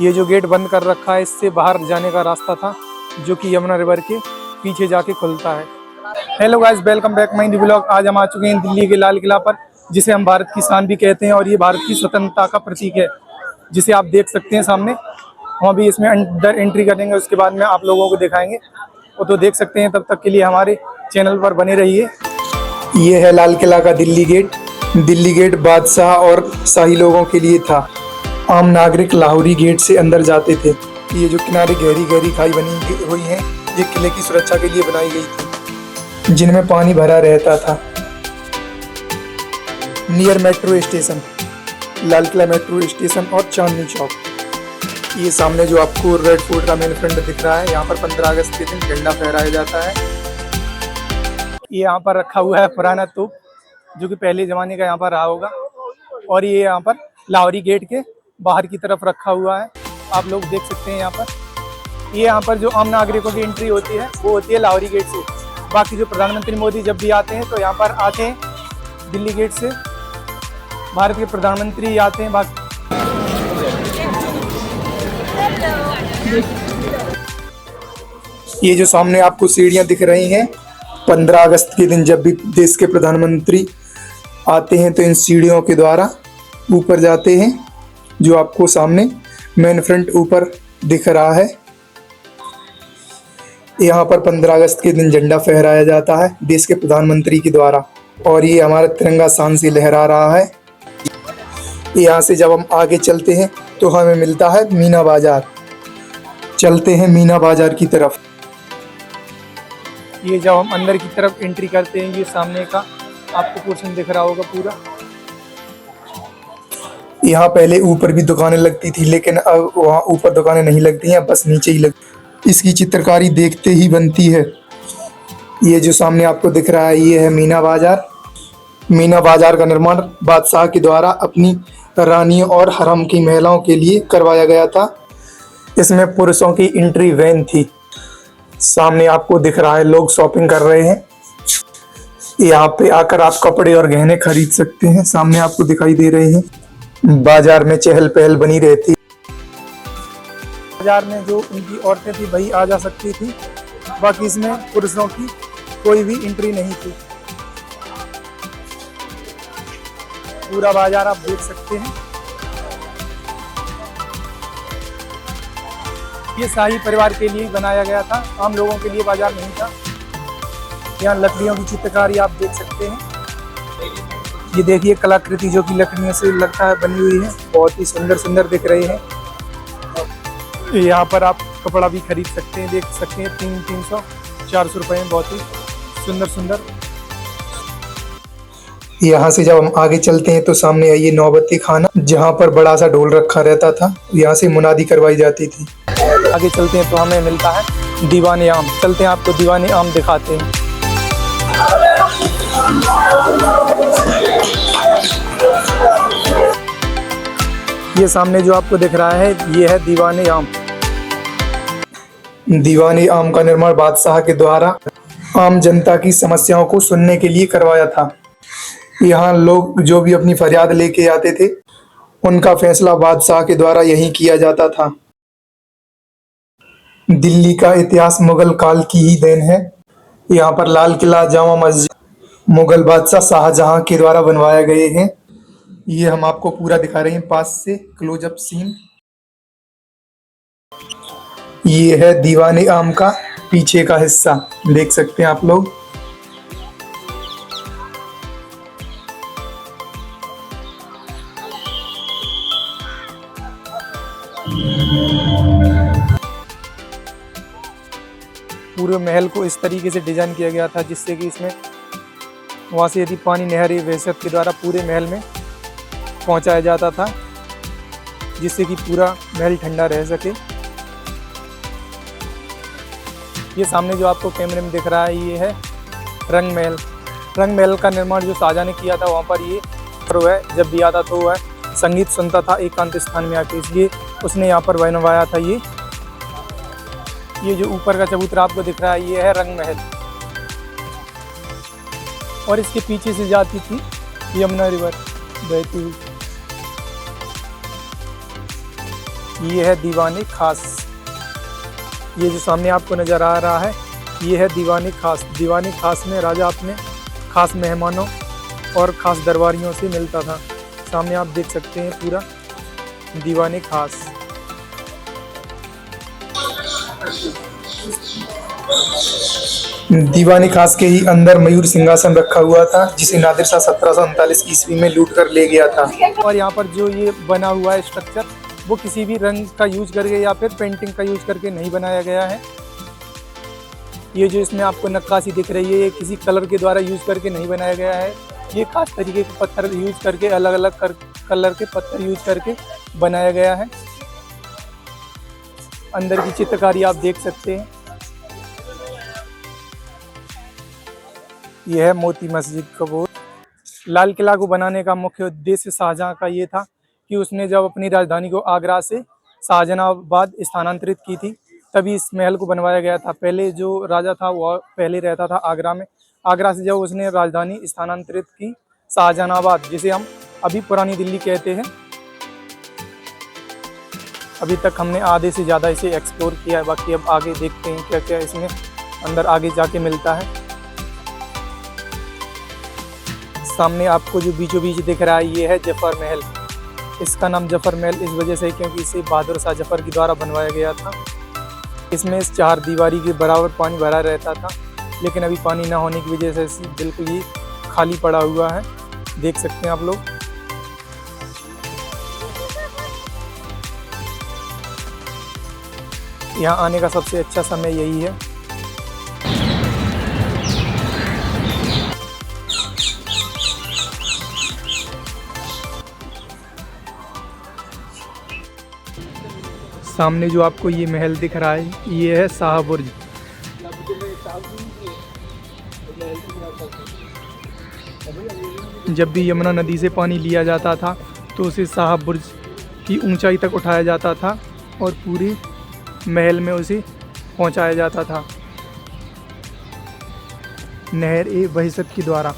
ये जो गेट बंद कर रखा है, इससे बाहर जाने का रास्ता था, जो कि यमुना रिवर के पीछे जाके खुलता है। Hello guys, welcome back my new blog. आज हम आ चुके हैं दिल्ली के लाल किला पर, जिसे हम भारत की शान भी कहते हैं और ये भारत की स्वतंत्रता का प्रतीक है, जिसे आप देख सकते हैं सामने। हम अभी इसमें अंदर एंट्री करेंगे, उसके बाद में आप लोगों को दिखाएंगे। वो तो देख सकते हैं, तब तक के लिए हमारे चैनल पर बने रहिए। ये है लाल किला का दिल्ली गेट। दिल्ली गेट बादशाह और शाही लोगों के लिए था। आम नागरिक लाहौरी गेट से अंदर जाते थे। ये जो किनारे गहरी गहरी खाई बनी हुई है, ये किले की सुरक्षा के लिए बनाई गई थी, जिनमें पानी भरा रहता था। Near metro station, Lal Qila metro station और चांदनी चौक। ये सामने जो आपको रेड फोर्ट का मेन फ्रंट दिख रहा है, यहाँ पर 15 अगस्त के दिन झंडा फहराया जाता है। ये यहाँ पर रखा हुआ है पुराना तोप, जो कि पहले ज़माने का यहाँ पर रहा होगा। और ये यहाँ पर लाहौरी गेट के बाहर की तरफ रखा हुआ है, आप लोग देख सकते हैं यहाँ पर। ये यहाँ पर जो आम नागरिकों की एंट्री होती है, वो होती है लाहौरी गेट से। बाकी जो प्रधानमंत्री मोदी जब भी आते हैं, तो यहाँ पर आते हैं दिल्ली गेट से। भारत के प्रधानमंत्री आते हैं। ये जो सामने आपको सीढ़ियाँ दिख रही हैं, 15 अगस्त के दिन जब भी देश के प्रधानमंत्री आते हैं, तो इन सीढ़ियों के द्वारा ऊपर जाते हैं, जो आपको सामने मेन फ्रंट ऊपर दिख रहा है। यहाँ पर 15 अगस्त के दिन झंडा फहराया जाता है देश के प्रधानमंत्री के द्वारा, और ये हमारा तिरंगा शान से लहरा रहा है। यहाँ से जब हम आगे चलते हैं, तो हमें मिलता है मीना बाजार। चलते हैं मीना बाजार की तरफ। ये जब हम अंदर की तरफ एंट्री करते हैं, ये सामने का आपको पोर्शन दिख रहा होगा पूरा। यहाँ पहले ऊपर भी दुकानें लगती थी, लेकिन अब वहाँ ऊपर दुकानें नहीं लगती हैं, बस नीचे ही लगती। इसकी चित्रकारी देखते ही बनती है। ये जो सामने आपको दिख रहा है, ये है मीना बाजार। मीना बाजार का निर्माण बादशाह के द्वारा अपनी रानियों और हरम की महिलाओं के लिए करवाया गया था। इसमें पुरुषों की एंट्री वैन थी। सामने आपको दिख रहा है लोग शॉपिंग कर रहे हैं। यहाँ पे आकर आप कपड़े और गहने खरीद सकते हैं। सामने आपको दिखाई दे रहे हैं। बाजार में चहल पहल बनी रहती। बाजार में जो उनकी औरतें थी, वही आ जा सकती थी। बाकी इसमें पुरुषों की कोई भी एंट्री नहीं थी। पूरा बाजार आप देख सकते हैं। ये शाही परिवार के लिए बनाया गया था, आम लोगों के लिए बाजार नहीं था। यहाँ लकड़ियों की चित्रकारी आप देख सकते हैं। ये देखिए कलाकृति, जो कि लकड़ियों से लगता है बनी हुई है, बहुत ही सुंदर सुंदर दिख रही है। यहाँ पर आप कपड़ा भी खरीद सकते हैं, देख सकते हैं। 300 400 रुपये में बहुत ही सुंदर सुंदर। यहाँ से जब हम आगे चलते हैं, तो सामने आइए नौबत्ती खाना, जहाँ पर बड़ा सा ढोल रखा रहता था। यहाँ से मुनादी करवाई जाती थी। आगे चलते हैं तो हमें मिलता है दीवाने आम। चलते हैं, आपको दीवाने आम दिखाते हैं। ये सामने जो आपको दिख रहा है, ये है दीवाने आम। दीवाने आम का निर्माण बादशाह के द्वारा आम जनता की समस्याओं को सुनने के लिए करवाया था। यहाँ लोग जो भी अपनी फरियाद लेके आते थे, उनका फैसला बादशाह के द्वारा यही किया जाता था। दिल्ली का इतिहास मुगल काल की ही देन है। यहाँ पर लाल किला, जामा मस्जिद मुगल बादशाह शाहजहां के द्वारा बनवाए गए हैं। ये हम आपको पूरा दिखा रहे हैं पास से, क्लोजअप सीन। ये है दीवाने आम का पीछे का हिस्सा, देख सकते हैं आप लोग। पूरे महल को इस तरीके से डिजाइन किया गया था, जिससे कि इसमें वहाँ से यदि पानी नहरी वहशत के द्वारा पूरे महल में पहुँचाया जाता था, जिससे कि पूरा महल ठंडा रह सके। ये सामने जो आपको कैमरे में दिख रहा है, ये है रंग महल। रंग महल का निर्माण जो शाहजहां ने किया था, वहाँ पर ये है, जब भी आता तो वह संगीत सुनता था एकांत स्थान में आके, इसलिए उसने यहाँ पर बनवाया था। ये जो ऊपर का चबूतरा आपको दिख रहा है, ये है रंग महल। और इसके पीछे से जाती थी यमुना रिवर बहती हुई। ये है दीवाने खास। ये जो सामने आपको नज़र आ रहा है ये है दीवाने खास। दीवाने खास में राजा अपने खास मेहमानों और ख़ास दरबारियों से मिलता था। सामने आप देख सकते हैं पूरा दीवाने खास। दीवाने खास के ही अंदर मयूर सिंहासन रखा हुआ था जिसे नादिर शाह 1739 ईस्वी में लूट कर ले गया था। और यहाँ पर जो ये बना हुआ है स्ट्रक्चर वो किसी भी रंग का यूज करके या फिर पेंटिंग का यूज करके नहीं बनाया गया है। ये जो इसमें आपको नक्काशी दिख रही है ये किसी कलर के द्वारा यूज करके नहीं बनाया गया है। ये खास तरीके के पत्थर यूज करके अलग अलग कलर के पत्थर यूज करके बनाया गया है। अंदर की चित्रकारी आप देख सकते हैं। यह है मोती मस्जिद का बोर्ड। लाल किला को बनाने का मुख्य उद्देश्य शाहजहां का ये था कि उसने जब अपनी राजधानी को आगरा से शाहजहानाबाद स्थानांतरित की थी तभी इस महल को बनवाया गया था। पहले जो राजा था वो पहले रहता था आगरा में। आगरा से जब उसने राजधानी स्थानांतरित की शाहजहानाबाद, जिसे हम अभी पुरानी दिल्ली कहते हैं। अभी तक हमने आधे से ज़्यादा इसे एक्सप्लोर किया है, बाकी अब आगे देखते हैं क्या क्या इसमें अंदर आगे जाके मिलता है। सामने आपको जो बीचों बीच दिख रहा है ये है जफर महल। इसका नाम जफर महल इस वजह से क्योंकि इसे बहादुर शाह जफर के द्वारा बनवाया गया था। इसमें इस 4 दीवारी के बराबर पानी भरा रहता था, लेकिन अभी पानी ना होने की वजह से बिल्कुल ही खाली पड़ा हुआ है, देख सकते हैं आप लोग। यहाँ आने का सबसे अच्छा समय यही है। सामने जो आपको ये महल दिख रहा है ये है शाह बुर्ज। जब भी यमुना नदी से पानी लिया जाता था तो उसे शाह बुर्ज की ऊंचाई तक उठाया जाता था और पूरे महल में उसे पहुंचाया जाता था नहर ए बहसत के द्वारा।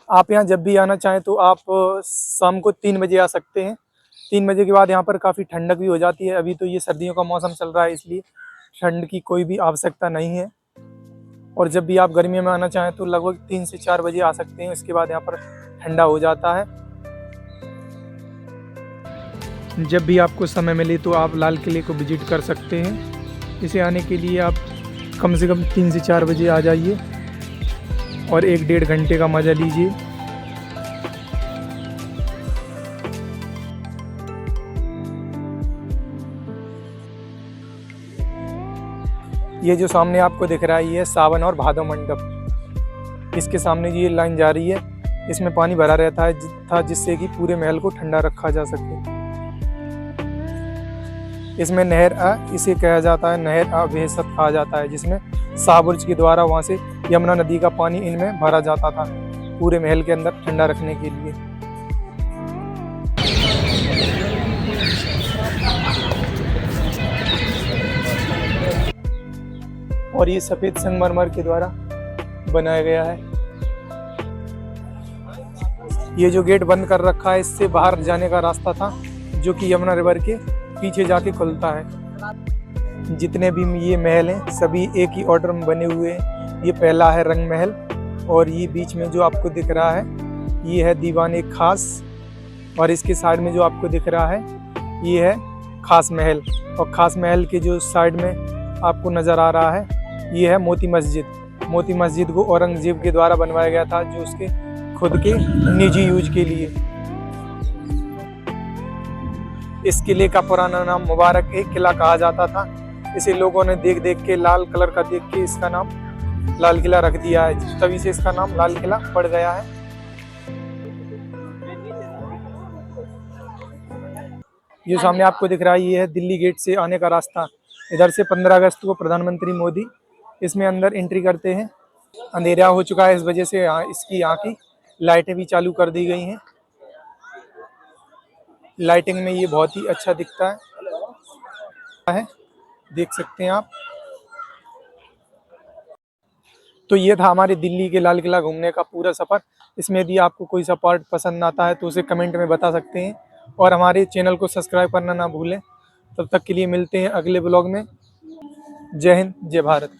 आप यहाँ जब भी आना चाहें तो आप शाम को 3 बजे आ सकते हैं। 3 बजे के बाद यहाँ पर काफ़ी ठंडक भी हो जाती है। अभी तो ये सर्दियों का मौसम चल रहा है इसलिए ठंड की कोई भी आवश्यकता नहीं है। और जब भी आप गर्मियों में आना चाहें तो लगभग 3 से 4 बजे आ सकते हैं। इसके बाद यहाँ पर ठंडा हो जाता है। जब भी आपको समय मिले तो आप लाल किले को विजिट कर सकते हैं। इसे आने के लिए आप कम से कम 3 से 4 बजे आ जाइए और 1-1.5 घंटे का मज़ा लीजिए। ये जो सामने आपको दिख रहा है ये सावन और भादो मंडप। इसके सामने ये लाइन जा रही है, इसमें पानी भरा रहता है जिससे कि पूरे महल को ठंडा रखा जा सके। इसमें नहर इसे कहा जाता है, नहर बेहसत कहा जाता है, जिसमें शाह बुर्ज के द्वारा वहाँ से यमुना नदी का पानी इनमें भरा जाता था पूरे महल के अंदर ठंडा रखने के लिए। और ये सफ़ेद संगमरमर के द्वारा बनाया गया है। ये जो गेट बंद कर रखा है इससे बाहर जाने का रास्ता था जो कि यमुना रिवर के पीछे जाके खुलता है। जितने भी ये महल हैं सभी एक ही ऑर्डर में बने हुए हैं। ये पहला है रंग महल और ये बीच में जो आपको दिख रहा है ये है दीवाने खास और इसके साइड में जो आपको दिख रहा है ये है खास महल। और खास महल के जो साइड में आपको नज़र आ रहा है ये है मोती मस्जिद। मोती मस्जिद को औरंगजेब के द्वारा बनवाया गया था जो उसके खुद के निजी यूज के लिए। इस किले का पुराना नाम मुबारक एक किला कहा जाता था। इसे लोगों ने देख देख के लाल कलर का देख के इसका नाम लाल किला रख दिया है, तभी से इसका नाम लाल किला पड़ गया है। जो सामने आपको दिख रहा है ये है दिल्ली गेट से आने का रास्ता। इधर से 15 अगस्त को प्रधानमंत्री मोदी इसमें अंदर एंट्री करते हैं। अंधेरा हो चुका है इस वजह से इसकी यहाँ की लाइटें भी चालू कर दी गई हैं। लाइटिंग में ये बहुत ही अच्छा दिखता है, देख सकते हैं आप। तो ये था हमारे दिल्ली के लाल किला घूमने का पूरा सफ़र। इसमें यदि आपको कोई सा पार्ट पसंद आता है तो उसे कमेंट में बता सकते हैं और हमारे चैनल को सब्सक्राइब करना ना भूलें। तब तक के लिए मिलते हैं अगले ब्लॉग में। जय हिंद, जय भारत।